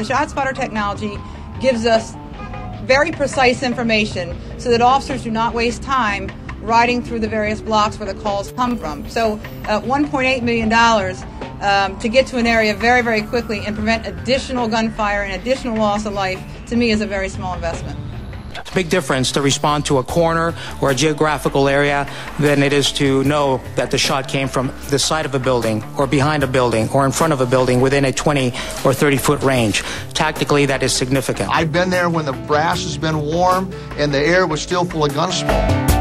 ShotSpotter technology gives us very precise information so that officers do not waste time riding through the various blocks where the calls come from. So $1.8 million to get to an area very, very quickly and prevent additional gunfire and additional loss of life, to me, is a very small investment. It's a big difference to respond to a corner or a geographical area than it is to know that the shot came from the side of a building or behind a building or in front of a building within a 20 or 30-foot range. Tactically, that is significant. I've been there when the brass has been warm and the air was still full of gun smoke.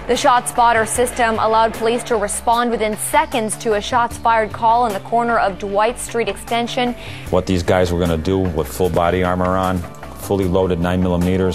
The ShotSpotter system allowed police to respond within seconds to a shots-fired call in the corner of Dwight Street Extension. What these guys were going to do with full body armor on, fully loaded 9mm,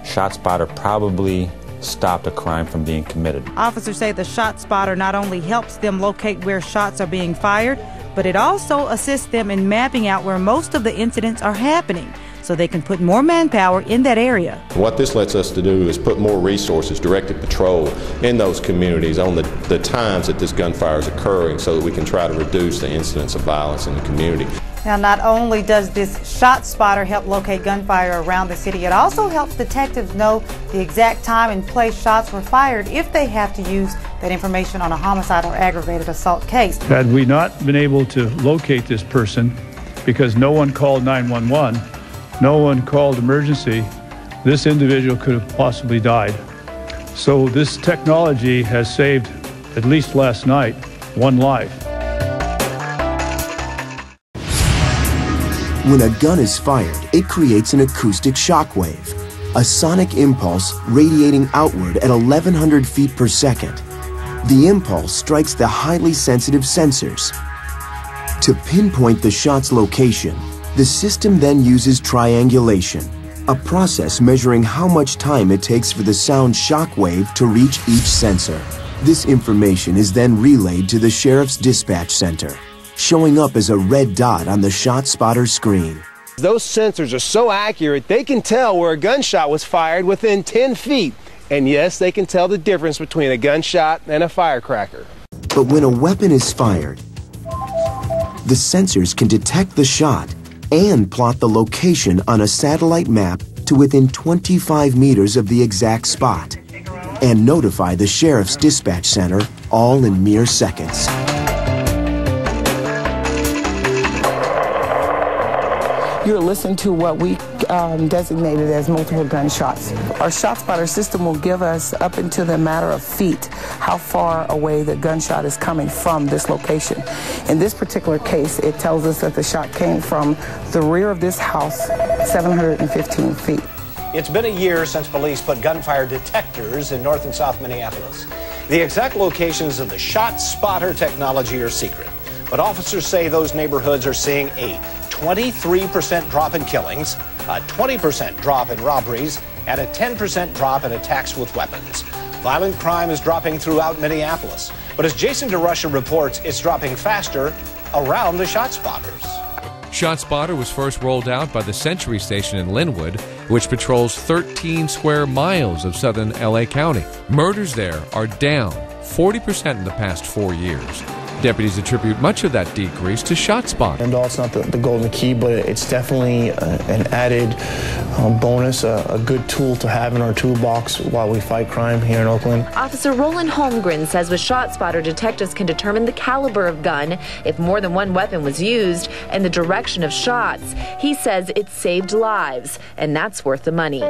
ShotSpotter probably stopped a crime from being committed. Officers say the ShotSpotter not only helps them locate where shots are being fired, but it also assists them in mapping out where most of the incidents are happening, so they can put more manpower in that area. What this lets us to do is put more resources, directed patrol in those communities on the times that this gunfire is occurring, so that we can try to reduce the incidence of violence in the community. Now, not only does this ShotSpotter help locate gunfire around the city, it also helps detectives know the exact time and place shots were fired if they have to use that information on a homicide or aggravated assault case. Had we not been able to locate this person because no one called 911, no one called emergency, this individual could have possibly died. So this technology has saved, at least last night, one life. When a gun is fired, it creates an acoustic shock wave, a sonic impulse radiating outward at 1,100 feet per second. The impulse strikes the highly sensitive sensors. To pinpoint the shot's location, the system then uses triangulation, a process measuring how much time it takes for the sound shock wave to reach each sensor. This information is then relayed to the sheriff's dispatch center, showing up as a red dot on the ShotSpotter screen. Those sensors are so accurate, they can tell where a gunshot was fired within 10 feet. And yes, they can tell the difference between a gunshot and a firecracker. But when a weapon is fired, the sensors can detect the shot and plot the location on a satellite map to within 25 meters of the exact spot, and notify the sheriff's dispatch center all in mere seconds. You're listening to what we designated as multiple gunshots. Our ShotSpotter system will give us up into the matter of feet how far away the gunshot is coming from this location. In this particular case, it tells us that the shot came from the rear of this house, 715 feet. It's been a year since police put gunfire detectors in North and South Minneapolis. The exact locations of the ShotSpotter technology are secret, but officers say those neighborhoods are seeing a 23% drop in killings, a 20% drop in robberies, and a 10% drop in attacks with weapons. Violent crime is dropping throughout Minneapolis, but as Jason DeRusha reports, it's dropping faster around the ShotSpotters. ShotSpotter was first rolled out by the Century Station in Linwood, which patrols 13 square miles of southern LA County. Murders there are down 40% in the past 4 years. Deputies attribute much of that decrease to ShotSpotter. And it's not the golden key, but it's definitely an added bonus, a good tool to have in our toolbox while we fight crime here in Oakland. Officer Roland Holmgren says with ShotSpotter, detectives can determine the caliber of gun, if more than one weapon was used, and the direction of shots. He says it saved lives, and that's worth the money.